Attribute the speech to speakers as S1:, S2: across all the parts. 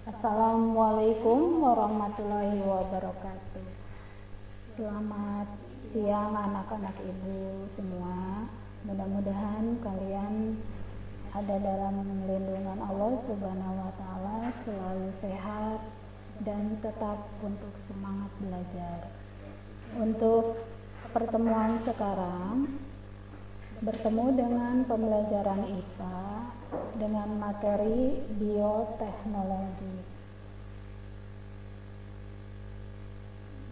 S1: Assalamualaikum warahmatullahi wabarakatuh. Selamat siang anak-anak ibu semua. Mudah-mudahan kalian ada dalam lindungan Allah Subhanahu wa taala, selalu sehat dan tetap untuk semangat belajar. Untuk pertemuan sekarang bertemu dengan pembelajaran IPA dengan materi bioteknologi.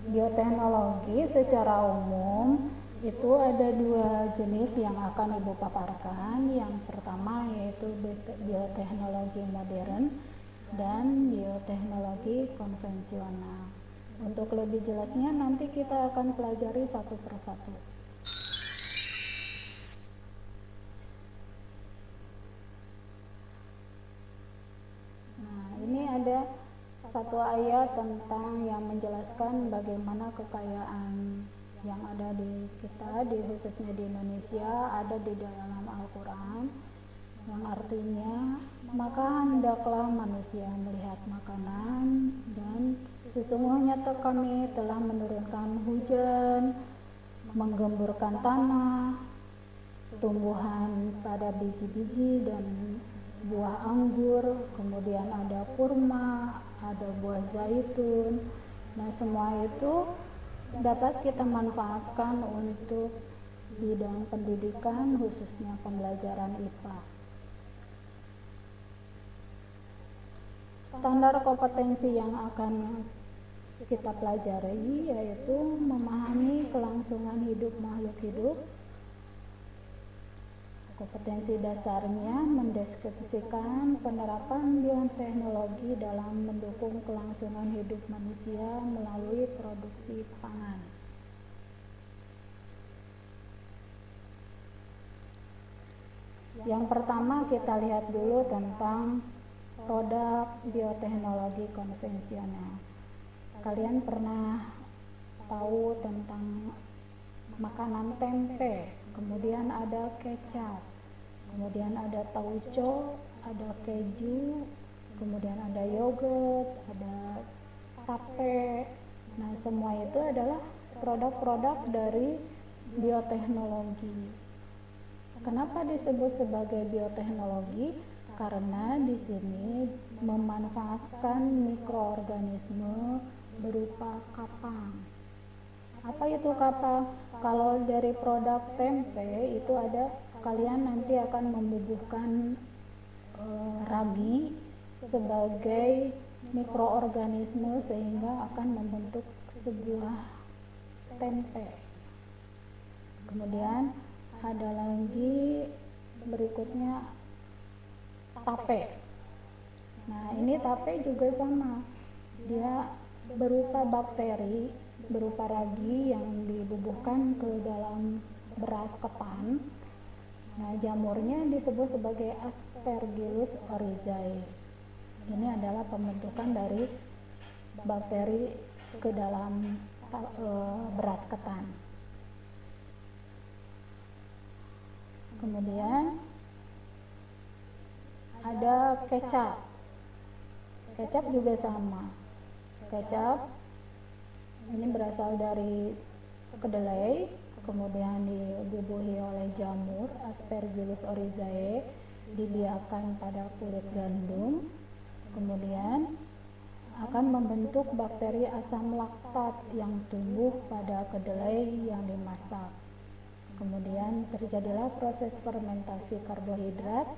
S1: Bioteknologi secara umum itu ada dua jenis yang akan Ibu paparkan. Yang pertama yaitu bioteknologi modern dan bioteknologi konvensional. Untuk lebih jelasnya nanti kita akan pelajari satu persatu. Nah, ini ada satu ayat tentang yang menjelaskan bagaimana kekayaan yang ada di kita, khususnya di Indonesia, ada di dalam Al-Quran, yang artinya, maka hendaklah manusia melihat makanan, dan sesungguhnya kami telah menurunkan hujan, menggemburkan tanah, tumbuhan pada biji-biji dan buah anggur, kemudian ada kurma, ada buah zaitun. Nah, semua itu dapat kita manfaatkan untuk bidang pendidikan, khususnya pembelajaran IPA. Standar kompetensi yang akan kita pelajari yaitu memahami kelangsungan hidup makhluk hidup. Kompetensi dasarnya mendeskripsikan penerapan bioteknologi dalam mendukung kelangsungan hidup manusia melalui produksi pangan. Yang pertama kita lihat dulu tentang produk bioteknologi konvensional. Kalian pernah tahu tentang makanan tempe, kemudian ada kecap, kemudian ada tauco, ada keju, kemudian ada yogurt, ada tape. Nah, semua itu adalah produk-produk dari bioteknologi. Kenapa disebut sebagai bioteknologi? Karena di sini memanfaatkan mikroorganisme berupa kapang. Apa itu kapang? Kalau dari produk tempe itu ada, kalian nanti akan membubuhkan ragi sebagai mikroorganisme sehingga akan membentuk sebuah tempe. Kemudian ada lagi berikutnya tape. Nah, ini tape juga sama. Dia berupa bakteri, berupa ragi yang dibubuhkan ke dalam beras ketan. Nah, jamurnya disebut sebagai Aspergillus oryzae. Ini adalah pembentukan dari bakteri ke dalam beras ketan. Kemudian ada kecap. Kecap juga sama. Kecap ini berasal dari kedelai, kemudian dibubuhi oleh jamur Aspergillus oryzae, dibiarkan pada kulit gandum, kemudian akan membentuk bakteri asam laktat yang tumbuh pada kedelai yang dimasak. Kemudian terjadilah proses fermentasi karbohidrat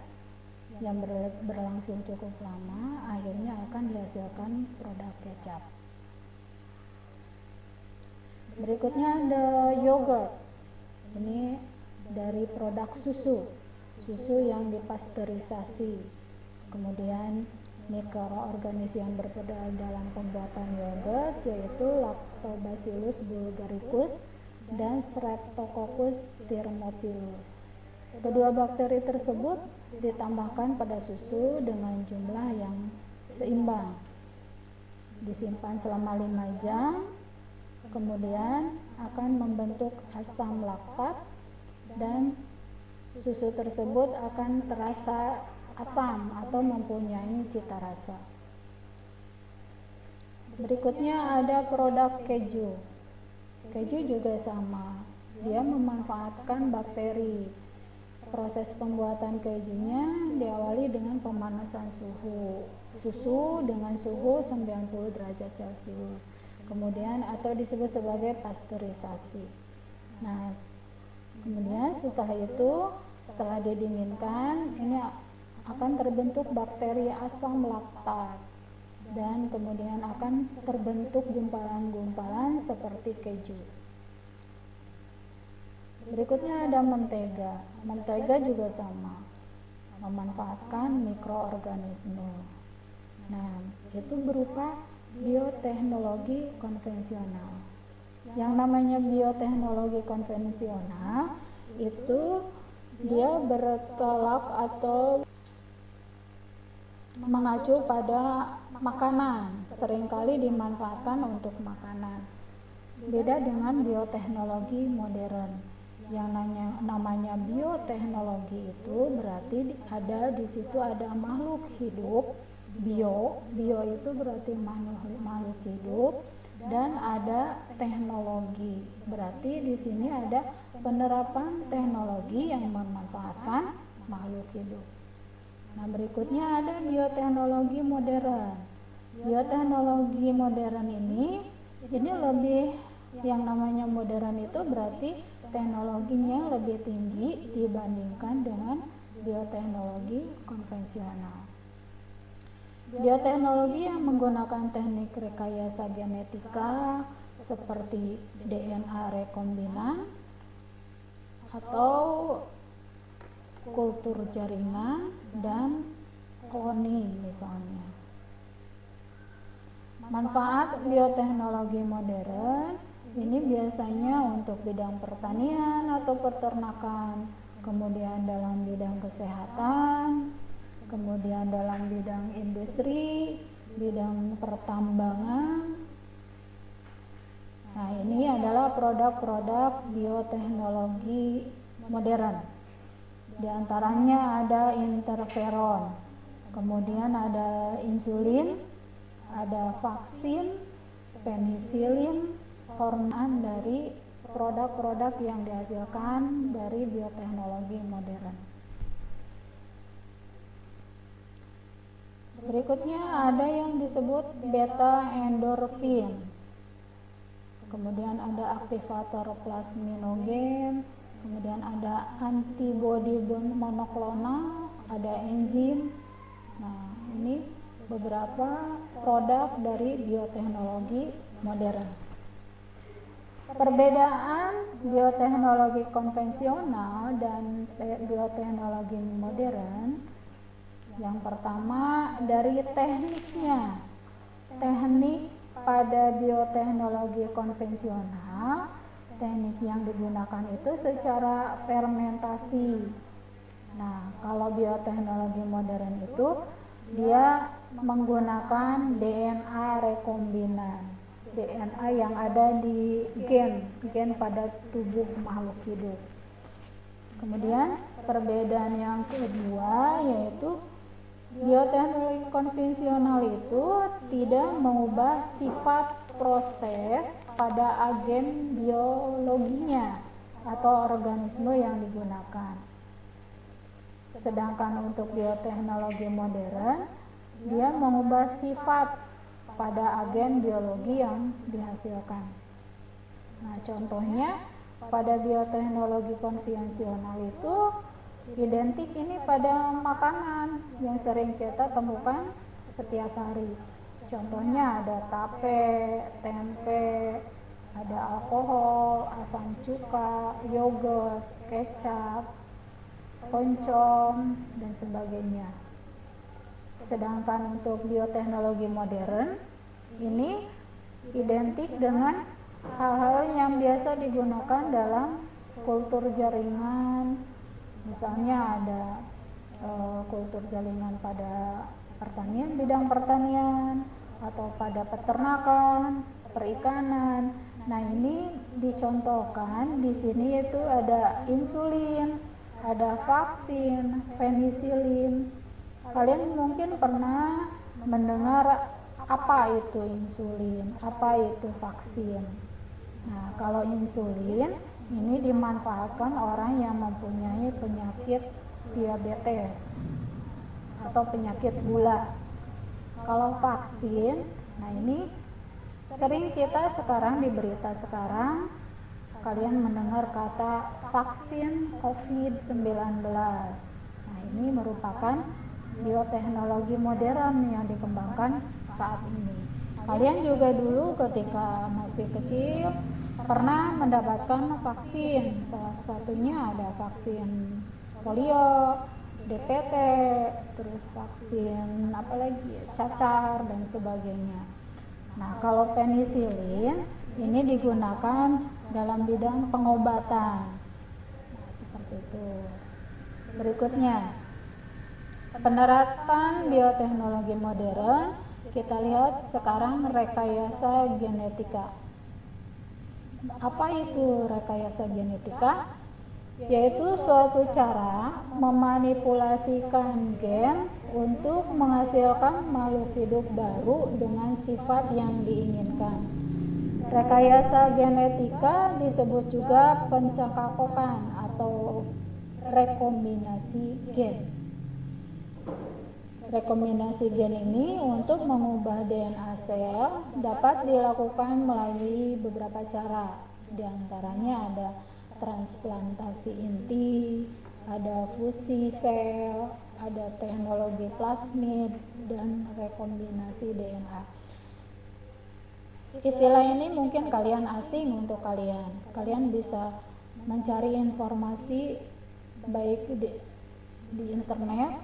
S1: yang berlangsung cukup lama, akhirnya akan dihasilkan produk kecap. Berikutnya ada yogurt. Ini dari produk susu yang dipasteurisasi. Kemudian mikroorganisme yang berperan dalam pembuatan yogurt yaitu Lactobacillus bulgaricus dan Streptococcus thermophilus. Kedua bakteri tersebut ditambahkan pada susu dengan jumlah yang seimbang. Disimpan selama 5 jam, kemudian akan membentuk asam laktat dan susu tersebut akan terasa asam atau mempunyai cita rasa. Berikutnya ada produk keju. Keju juga sama, dia memanfaatkan bakteri. Proses pembuatan kejunya diawali dengan pemanasan susu dengan suhu 90 derajat Celcius. Kemudian atau disebut sebagai pasteurisasi. Nah, kemudian setelah didinginkan, ini akan terbentuk bakteri asam laktat dan kemudian akan terbentuk gumpalan-gumpalan seperti keju. Berikutnya ada mentega. Mentega juga sama, memanfaatkan mikroorganisme. Nah, itu berupa bioteknologi konvensional. Yang namanya bioteknologi konvensional itu dia bertolak atau mengacu pada makanan, seringkali dimanfaatkan untuk makanan. Beda dengan bioteknologi modern. Yang namanya bioteknologi itu berarti di situ ada makhluk hidup. Bio itu berarti makhluk hidup, dan ada teknologi. Berarti di sini ada penerapan teknologi yang memanfaatkan makhluk hidup. Nah, berikutnya ada bioteknologi modern. Bioteknologi modern ini lebih, yang namanya modern itu berarti teknologinya lebih tinggi dibandingkan dengan bioteknologi konvensional. Bioteknologi yang menggunakan teknik rekayasa genetika seperti DNA rekombinan atau kultur jaringan dan kloning misalnya. Manfaat bioteknologi modern ini biasanya untuk bidang pertanian atau peternakan, kemudian dalam bidang kesehatan, kemudian dalam bidang industri, bidang pertambangan. Nah, ini adalah produk-produk bioteknologi modern. Di antaranya ada interferon, kemudian ada insulin, ada vaksin, penisilin, hormon dari produk-produk yang dihasilkan dari bioteknologi modern. Berikutnya ada yang disebut beta endorfin. Kemudian ada aktivator plasminogen, kemudian ada antibodi monoklonal, ada enzim. Nah, ini beberapa produk dari bioteknologi modern. Perbedaan bioteknologi konvensional dan bioteknologi modern, yang pertama dari tekniknya. Teknik pada bioteknologi konvensional, teknik yang digunakan itu secara fermentasi. Nah, kalau bioteknologi modern itu dia menggunakan DNA rekombinan, DNA yang ada di gen pada tubuh makhluk hidup. Kemudian perbedaan yang kedua yaitu bioteknologi konvensional itu tidak mengubah sifat proses pada agen biologinya atau organisme yang digunakan. Sedangkan untuk bioteknologi modern, dia mengubah sifat pada agen biologi yang dihasilkan. Nah, contohnya pada bioteknologi konvensional itu identik ini pada makanan yang sering kita temukan setiap hari. Contohnya ada tape, tempe, ada alkohol, asam cuka, yogurt, kecap, oncom, dan sebagainya. Sedangkan untuk bioteknologi modern ini identik dengan hal-hal yang biasa digunakan dalam kultur jaringan. Misalnya ada kultur jaringan pada pertanian, bidang pertanian, atau pada peternakan, perikanan. Nah, ini dicontohkan di sini itu ada insulin, ada vaksin, penisilin. Kalian mungkin pernah mendengar apa itu insulin, apa itu vaksin. Nah, kalau insulin ini dimanfaatkan orang yang mempunyai penyakit diabetes atau penyakit gula. Kalau vaksin, nah ini sering kita sekarang di berita sekarang kalian mendengar kata vaksin COVID-19. Nah, ini merupakan bioteknologi modern yang dikembangkan saat ini. Kalian juga dulu ketika masih kecil pernah mendapatkan vaksin. Salah satunya ada vaksin polio, DPT, terus vaksin apalagi cacar dan sebagainya. Nah, kalau penisilin ini digunakan dalam bidang pengobatan. Nah, seperti itu. Berikutnya, penerapan bioteknologi modern, kita lihat sekarang rekayasa genetika. Apa itu rekayasa genetika? Yaitu suatu cara memanipulasikan gen untuk menghasilkan makhluk hidup baru dengan sifat yang diinginkan. Rekayasa genetika disebut juga pencekakokan atau rekombinasi gen. Rekombinasi gen ini untuk mengubah DNA sel dapat dilakukan melalui beberapa cara. Di antaranya ada transplantasi inti, ada fusi sel, ada teknologi plasmid, dan rekombinasi DNA. Istilah ini mungkin kalian asing untuk kalian. Kalian bisa mencari informasi baik di internet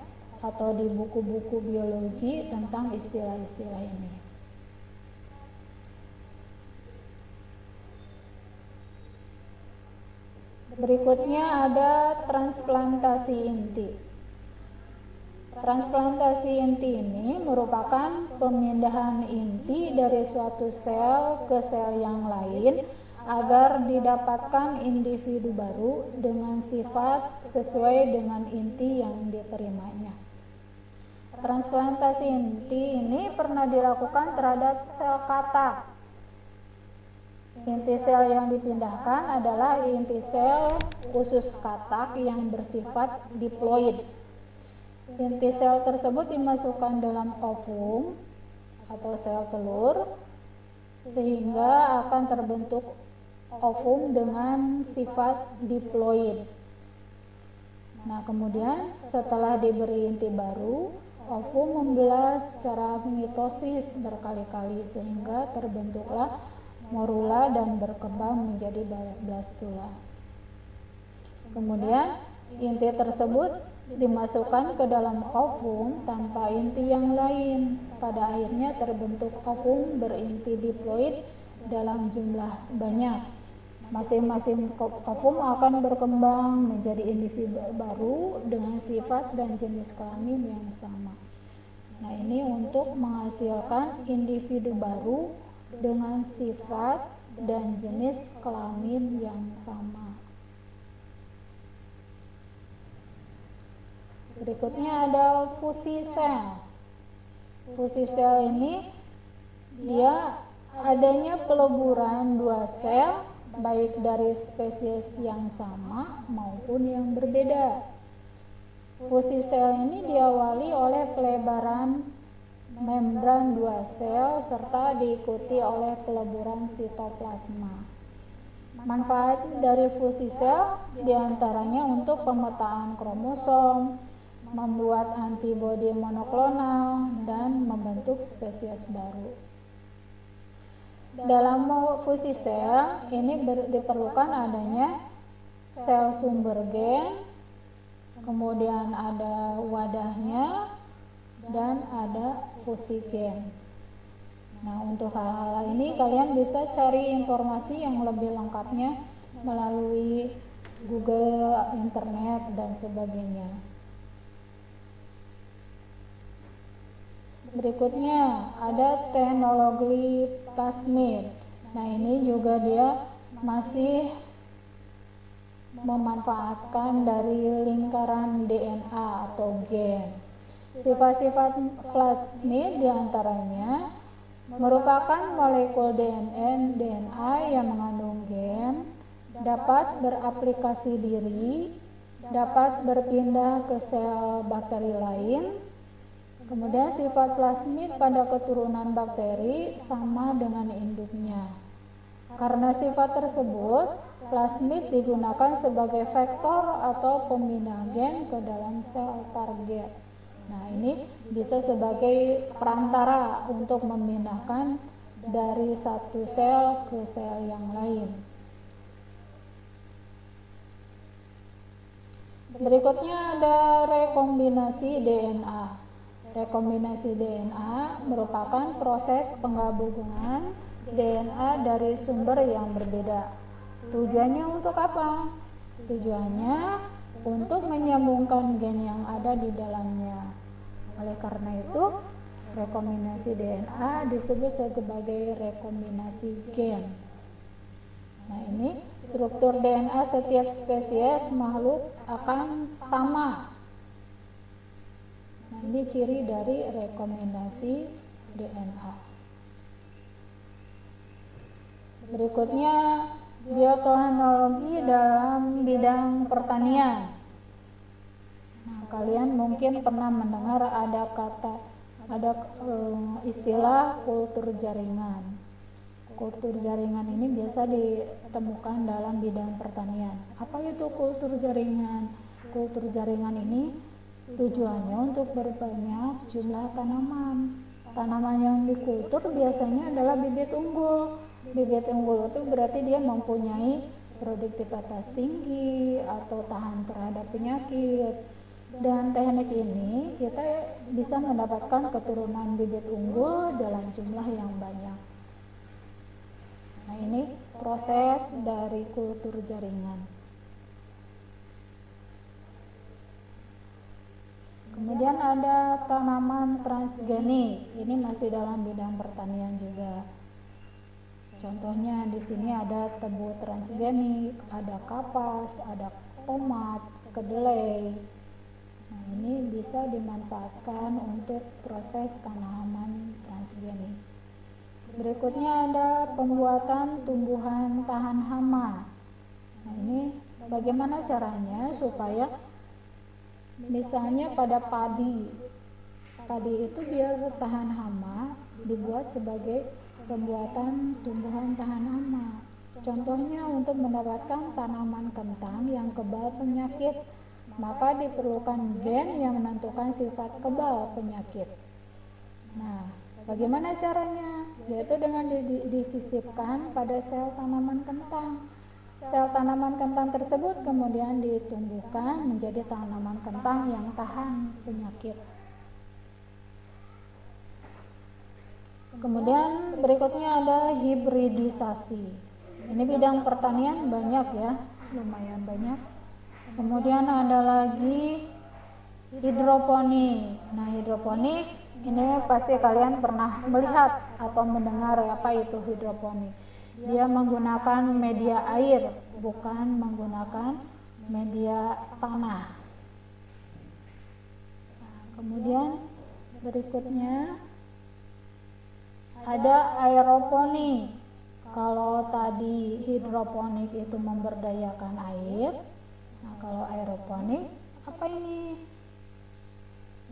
S1: atau di buku-buku biologi tentang istilah-istilah ini. Berikutnya ada transplantasi inti. Transplantasi inti ini merupakan pemindahan inti dari suatu sel ke sel yang lain agar didapatkan individu baru dengan sifat sesuai dengan inti yang diterimanya. Transplantasi inti ini pernah dilakukan terhadap sel katak. Inti sel yang dipindahkan adalah inti sel usus katak yang bersifat diploid. Inti sel tersebut dimasukkan dalam ovum atau sel telur sehingga akan terbentuk ovum dengan sifat diploid. Nah, kemudian setelah diberi inti baru, ovum membelah secara mitosis berkali-kali sehingga terbentuklah morula dan berkembang menjadi blastula. Kemudian inti tersebut dimasukkan ke dalam ovum tanpa inti yang lain. Pada akhirnya terbentuk ovum berinti diploid dalam jumlah banyak. Masing-masing ovum akan berkembang menjadi individu baru dengan sifat dan jenis kelamin yang sama. Nah, ini untuk menghasilkan individu baru dengan sifat dan jenis kelamin yang sama. Berikutnya ada fusi sel. Fusi sel ini dia adanya peleburan dua sel baik dari spesies yang sama maupun yang berbeda. Fusi sel ini diawali oleh pelebaran membran dua sel serta diikuti oleh peleburan sitoplasma. Manfaat dari fusi sel diantaranya untuk pemetaan kromosom, membuat antibodi monoklonal, dan membentuk spesies baru. Dalam fusi sel ini diperlukan adanya sel sumber gen, kemudian ada wadahnya, dan ada fusi gen. Nah, untuk hal-hal ini kalian bisa cari informasi yang lebih lengkapnya melalui Google, internet, dan sebagainya. Berikutnya ada teknologi plasmid. Nah, ini juga dia masih memanfaatkan dari lingkaran DNA atau gen. Sifat-sifat plasmid diantaranya merupakan molekul DNA yang mengandung gen, dapat beraplikasi diri, dapat berpindah ke sel bakteri lain. Kemudian sifat plasmid pada keturunan bakteri sama dengan induknya. Karena sifat tersebut, plasmid digunakan sebagai vektor atau pemindah gen ke dalam sel target. Nah, ini bisa sebagai perantara untuk memindahkan dari satu sel ke sel yang lain. Berikutnya ada rekombinasi DNA. Rekombinasi DNA merupakan proses penggabungan DNA dari sumber yang berbeda. Tujuannya untuk apa? Tujuannya untuk menyambungkan gen yang ada di dalamnya. Oleh karena itu, rekombinasi DNA disebut sebagai rekombinasi gen. Nah, ini struktur DNA setiap spesies makhluk akan sama. Nah, ini ciri dari rekombinasi DNA. Berikutnya, bioteknologi dalam bidang pertanian. Nah, kalian mungkin pernah mendengar ada istilah kultur jaringan. Kultur jaringan ini biasa ditemukan dalam bidang pertanian. Apa itu kultur jaringan? Kultur jaringan ini tujuannya untuk berbanyak jumlah tanaman. Tanaman yang dikultur biasanya adalah bibit unggul. Bibit unggul itu berarti dia mempunyai produktivitas tinggi atau tahan terhadap penyakit. Dan teknik ini kita bisa mendapatkan keturunan bibit unggul dalam jumlah yang banyak. Nah, ini proses dari kultur jaringan. Kemudian ada tanaman transgenik. Ini masih dalam bidang pertanian juga. Contohnya di sini ada tebu transgenik, ada kapas, ada tomat, kedelai. Nah, ini bisa dimanfaatkan untuk proses tanaman transgenik. Berikutnya ada pembuatan tumbuhan tahan hama. Nah, ini bagaimana caranya supaya misalnya pada padi itu biar tahan hama, dibuat sebagai pembuatan tumbuhan tahan hama. Contohnya untuk mendapatkan tanaman kentang yang kebal penyakit, maka diperlukan gen yang menentukan sifat kebal penyakit. Nah, bagaimana caranya? Yaitu dengan disisipkan pada sel tanaman kentang. Sel tanaman kentang tersebut kemudian ditumbuhkan menjadi tanaman kentang yang tahan penyakit. Kemudian berikutnya ada hibridisasi. Ini bidang pertanian banyak ya, lumayan banyak. Kemudian ada lagi hidroponik. Nah, hidroponik ini pasti kalian pernah melihat atau mendengar apa itu hidroponik. Dia menggunakan media air, bukan menggunakan media tanah. Nah, kemudian berikutnya ada aeroponik. Kalau tadi hidroponik itu memberdayakan air, nah kalau aeroponik apa ini?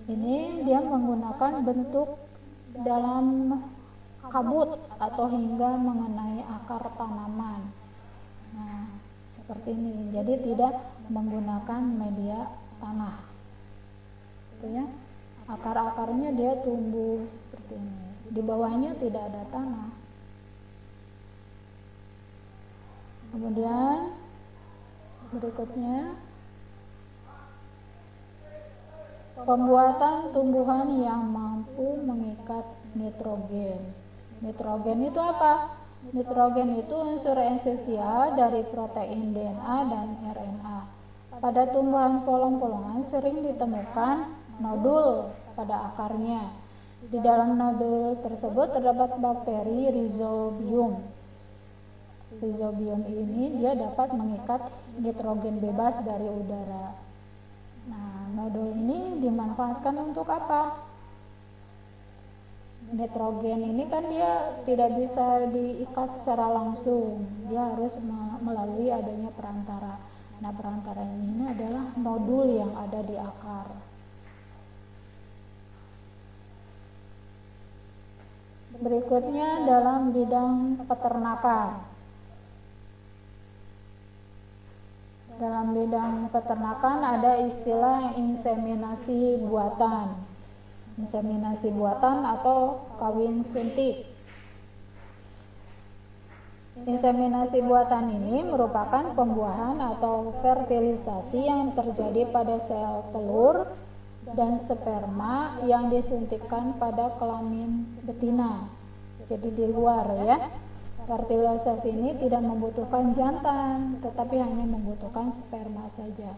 S1: Ini dia menggunakan bentuk dalam kabut atau hingga mengenai akar tanaman. Nah, seperti ini. Jadi tidak menggunakan media tanah. Gitu ya. Akar-akarnya dia tumbuh seperti ini. Di bawahnya tidak ada tanah. Kemudian berikutnya pembuatan tumbuhan yang mampu mengikat nitrogen. Nitrogen itu apa? Nitrogen itu unsur esensial dari protein DNA dan RNA. Pada tumbuhan polong-polongan sering ditemukan nodul pada akarnya. Di dalam nodul tersebut terdapat bakteri Rhizobium. Rhizobium ini dia dapat mengikat nitrogen bebas dari udara. Nah, nodul ini dimanfaatkan untuk apa? nitrogen ini kan dia tidak bisa diikat secara langsung, dia harus melalui adanya perantara. Nah, perantara ini adalah nodul yang ada di akar. Berikutnya dalam bidang peternakan. Dalam bidang peternakan ada istilah inseminasi buatan. Inseminasi buatan atau kawin suntik. Inseminasi buatan ini merupakan pembuahan atau fertilisasi yang terjadi pada sel telur dan sperma yang disuntikkan pada kelamin betina. Jadi di luar ya. Fertilisasi ini tidak membutuhkan jantan, tetapi hanya membutuhkan sperma saja.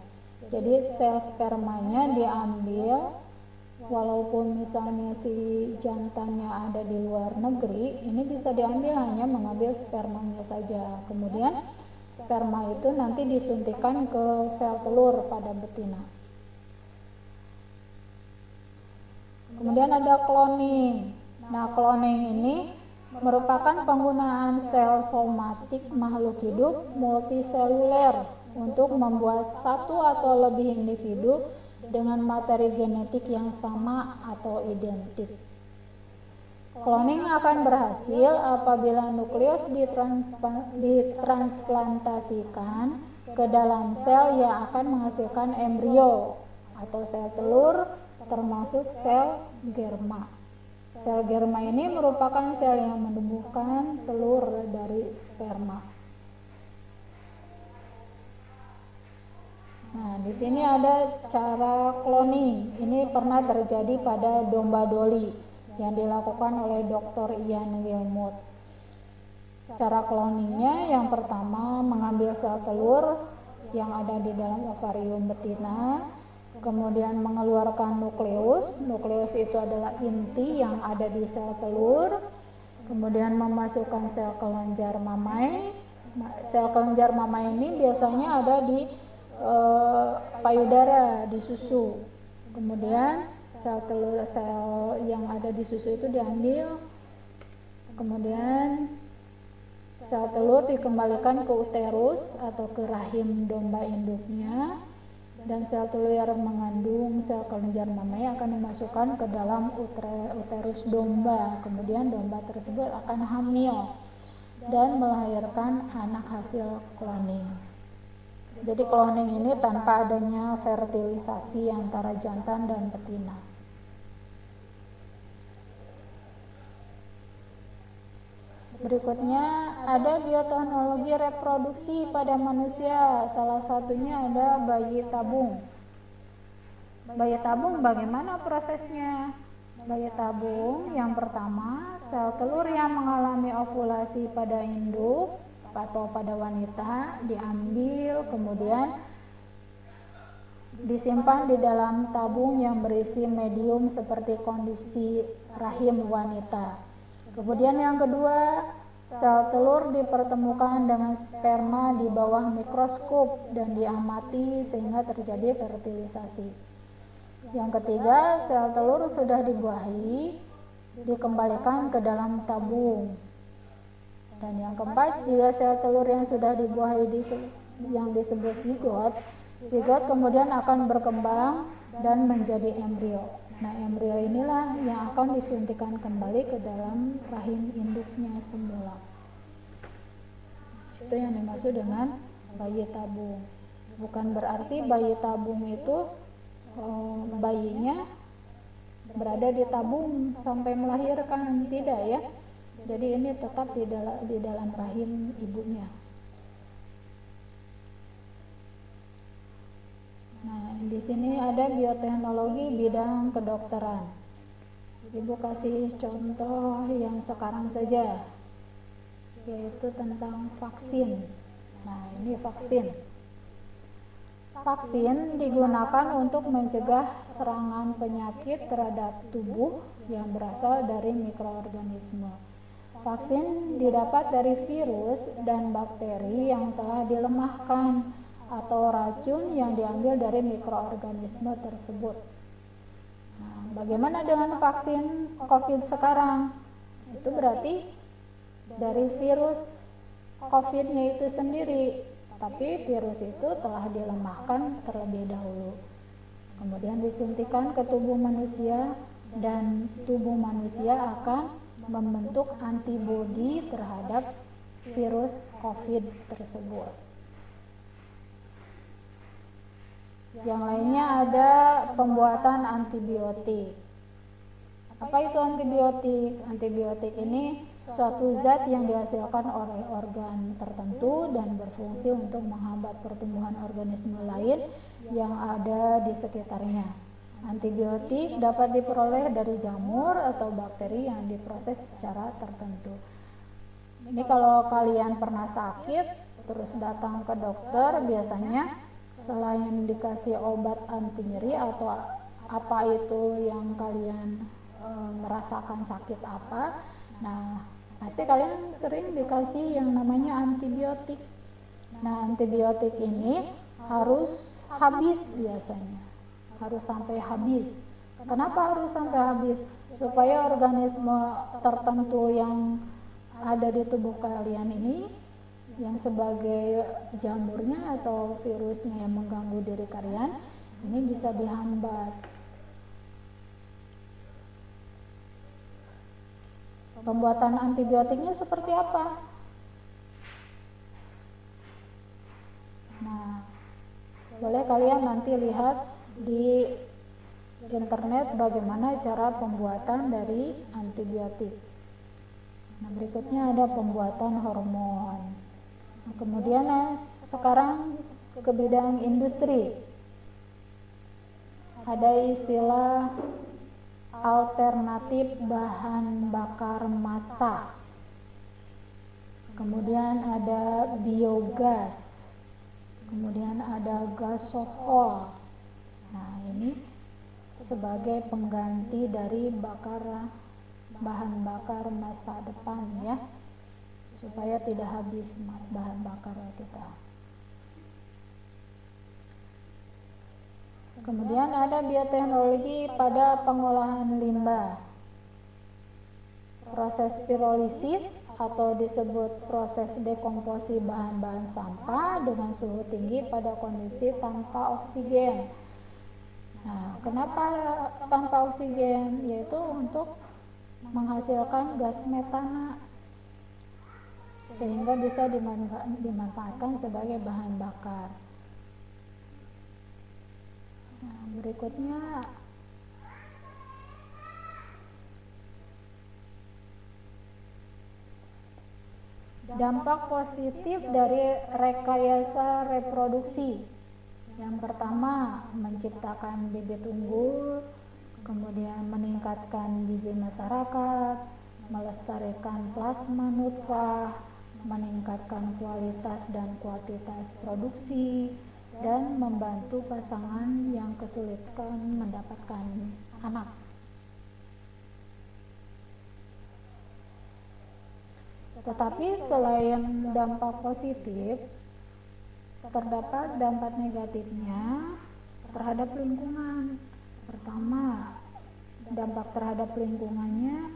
S1: Jadi sel spermanya diambil, walaupun misalnya si jantannya ada di luar negeri, ini bisa diambil hanya mengambil spermanya saja. Kemudian sperma itu nanti disuntikkan ke sel telur pada betina. Kemudian ada cloning. Nah, cloning ini merupakan penggunaan sel somatik makhluk hidup multiseluler untuk membuat satu atau lebih individu dengan materi genetik yang sama atau identik. Cloning akan berhasil apabila nukleus ditransplantasikan ke dalam sel yang akan menghasilkan embrio atau sel telur, termasuk sel germa. Sel germa ini merupakan sel yang menumbuhkan telur dari sperma. Nah, di sini ada cara cloning. Ini pernah terjadi pada domba Dolly yang dilakukan oleh Dr. Ian Wilmot. Cara cloningnya yang pertama mengambil sel telur yang ada di dalam ovarium betina, kemudian mengeluarkan nukleus. Nukleus itu adalah inti yang ada di sel telur. Kemudian memasukkan sel kelenjar mamai. Sel kelenjar mamai ini biasanya ada di payudara, di susu. Kemudian sel yang ada di susu itu diambil. Kemudian sel telur dikembalikan ke uterus atau ke rahim domba induknya. Dan sel telur yang mengandung sel kelenjar mamai akan dimasukkan ke dalam uterus domba. Kemudian domba tersebut akan hamil dan melahirkan anak hasil cloning. Jadi cloning ini tanpa adanya fertilisasi antara jantan dan betina. Berikutnya ada bioteknologi reproduksi pada manusia, salah satunya ada bayi tabung. Bayi tabung bagaimana prosesnya? Bayi tabung yang pertama, sel telur yang mengalami ovulasi pada induk atau pada wanita diambil, kemudian disimpan di dalam tabung yang berisi medium seperti kondisi rahim wanita. Kemudian yang kedua, sel telur dipertemukan dengan sperma di bawah mikroskop dan diamati sehingga terjadi fertilisasi. Yang ketiga, sel telur sudah dibuahi, dikembalikan ke dalam tabung. Dan yang keempat, jika sel telur yang sudah dibuahi yang disebut zigot kemudian akan berkembang dan menjadi embrio. Nah, embrio inilah yang akan disuntikkan kembali ke dalam rahim induknya semula. Itu yang dimaksud dengan bayi tabung. Bukan berarti bayi tabung itu bayinya berada di tabung sampai melahirkan, tidak ya. Jadi ini tetap di dalam rahim ibunya. Nah, di sini ada bioteknologi bidang kedokteran. Ibu kasih contoh yang sekarang saja, yaitu tentang vaksin. Nah, ini vaksin. Vaksin digunakan untuk mencegah serangan penyakit terhadap tubuh yang berasal dari mikroorganisme. Vaksin didapat dari virus dan bakteri yang telah dilemahkan atau racun yang diambil dari mikroorganisme tersebut. Nah, bagaimana dengan vaksin COVID sekarang? Itu berarti dari virus COVID-nya itu sendiri, tapi virus itu telah dilemahkan terlebih dahulu. Kemudian disuntikan ke tubuh manusia dan tubuh manusia akan membentuk antibodi terhadap virus COVID tersebut. Yang lainnya ada pembuatan antibiotik. Apa itu antibiotik? Antibiotik ini suatu zat yang dihasilkan oleh organ tertentu dan berfungsi untuk menghambat pertumbuhan organisme lain yang ada di sekitarnya. Antibiotik dapat diperoleh dari jamur atau bakteri yang diproses secara tertentu. Ini kalau kalian pernah sakit terus datang ke dokter, biasanya selain dikasih obat anti nyeri atau apa itu yang kalian merasakan sakit apa, nah pasti kalian sering dikasih yang namanya antibiotik. Nah, antibiotik ini harus habis biasanya, harus sampai habis. Kenapa harus sampai habis? Supaya organisme tertentu yang ada di tubuh kalian ini, yang sebagai jamurnya atau virusnya yang mengganggu diri kalian, ini bisa dihambat. Pembuatan antibiotiknya seperti apa? Nah, boleh kalian nanti lihat di internet bagaimana cara pembuatan dari antibiotik. Nah, berikutnya ada pembuatan hormon. Nah, kemudian sekarang ke bidang industri. Ada istilah alternatif bahan bakar massa. Kemudian ada biogas. Kemudian ada gasohol. Nah, ini sebagai pengganti dari bahan bakar masa depan ya, supaya tidak habis bahan bakar kita. Kemudian ada bioteknologi pada pengolahan limbah. Proses pirolisis atau disebut proses dekomposi bahan-bahan sampah dengan suhu tinggi pada kondisi tanpa oksigen. Nah, kenapa tanpa oksigen? Yaitu untuk menghasilkan gas metana sehingga bisa dimanfaatkan sebagai bahan bakar. Nah, berikutnya dampak positif dari rekayasa reproduksi. Yang pertama, menciptakan bibit unggul, kemudian meningkatkan gizi masyarakat, melestarikan plasma nutfah, meningkatkan kualitas dan kuantitas produksi, dan membantu pasangan yang kesulitan mendapatkan anak. Tetapi selain dampak positif, terdapat dampak negatifnya terhadap lingkungan. Pertama, dampak terhadap lingkungannya,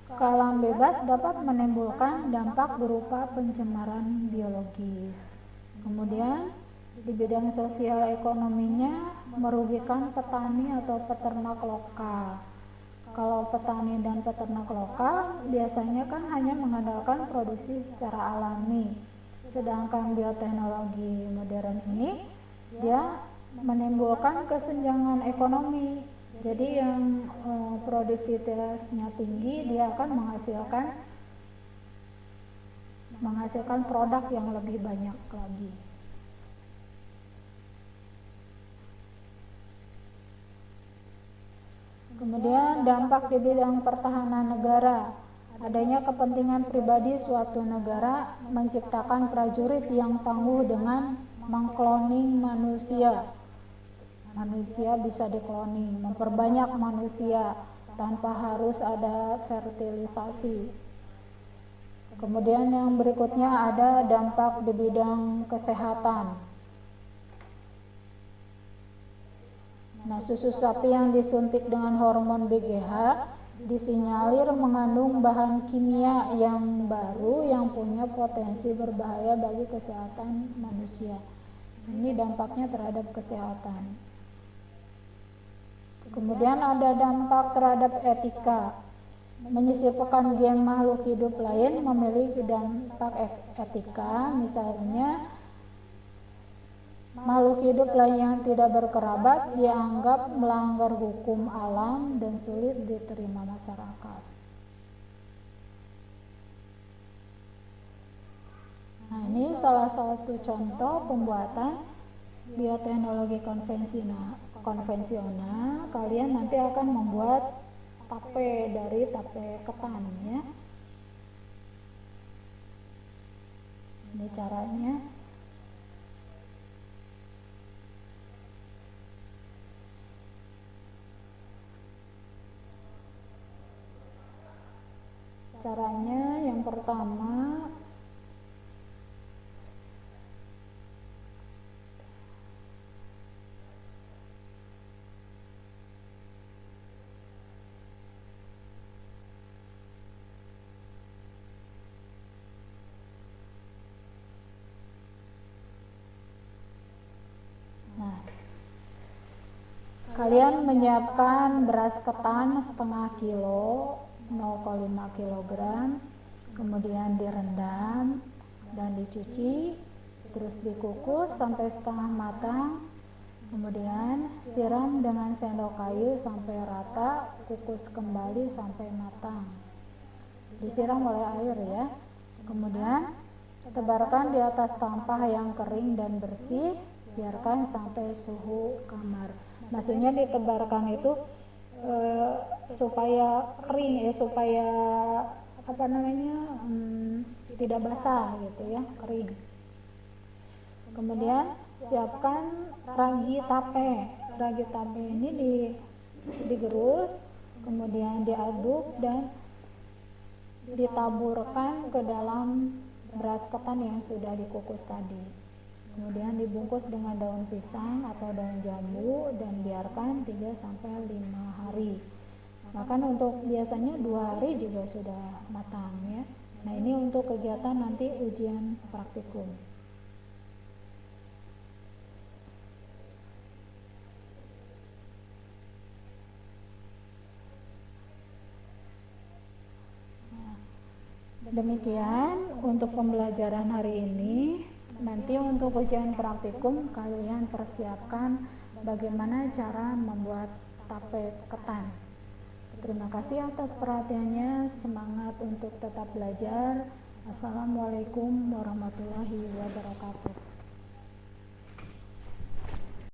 S1: ke alam bebas dapat menimbulkan dampak berupa pencemaran biologis. Kemudian di bidang sosial ekonominya merugikan petani atau peternak lokal. Kalau petani dan peternak lokal biasanya kan hanya mengandalkan produksi secara alami. Sedangkan bioteknologi modern ini dia menimbulkan kesenjangan ekonomi. Jadi yang produktivitasnya tinggi, dia akan menghasilkan produk yang lebih banyak lagi. Kemudian dampak di bidang pertahanan negara. Adanya kepentingan pribadi suatu negara menciptakan prajurit yang tangguh dengan mengkloning manusia. Manusia bisa dikloning, memperbanyak manusia tanpa harus ada fertilisasi. Kemudian yang berikutnya ada dampak di bidang kesehatan. Nah, susu sapi yang disuntik dengan hormon BGH disinyalir mengandung bahan kimia yang baru yang punya potensi berbahaya bagi kesehatan manusia. Ini dampaknya terhadap kesehatan. Kemudian ada dampak terhadap etika. Menyisipkan gen makhluk hidup lain memiliki dampak etika, misalnya makhluk hidup lain yang tidak berkerabat dianggap melanggar hukum alam dan sulit diterima masyarakat. Nah, ini salah satu contoh pembuatan bioteknologi konvensional. Kalian nanti akan membuat tape dari tape ketan ya. Ini caranya. Caranya yang pertama, kalian menyiapkan beras ketan setengah kilo, 0,5 kg, kemudian direndam dan dicuci, terus dikukus sampai setengah matang, kemudian siram dengan sendok kayu sampai rata, kukus kembali sampai matang. Disiram oleh air ya. Kemudian tebarkan di atas tampah yang kering dan bersih, biarkan sampai suhu kamar. Maksudnya ditebarkan itu supaya kering ya, supaya tidak basah gitu ya, kering. Kemudian siapkan ragi tape. Ragi tape ini digerus, kemudian diaduk dan ditaburkan ke dalam beras ketan yang sudah dikukus tadi. Kemudian dibungkus dengan daun pisang atau daun jambu dan biarkan 3-5 hari. Bahkan untuk biasanya 2 hari juga sudah matang ya. Nah, ini untuk kegiatan nanti ujian praktikum. Demikian untuk pembelajaran hari ini. Nanti untuk ujian praktikum kalian persiapkan bagaimana cara membuat tape ketan. Terima kasih atas perhatiannya. Semangat untuk tetap belajar. Assalamualaikum warahmatullahi wabarakatuh.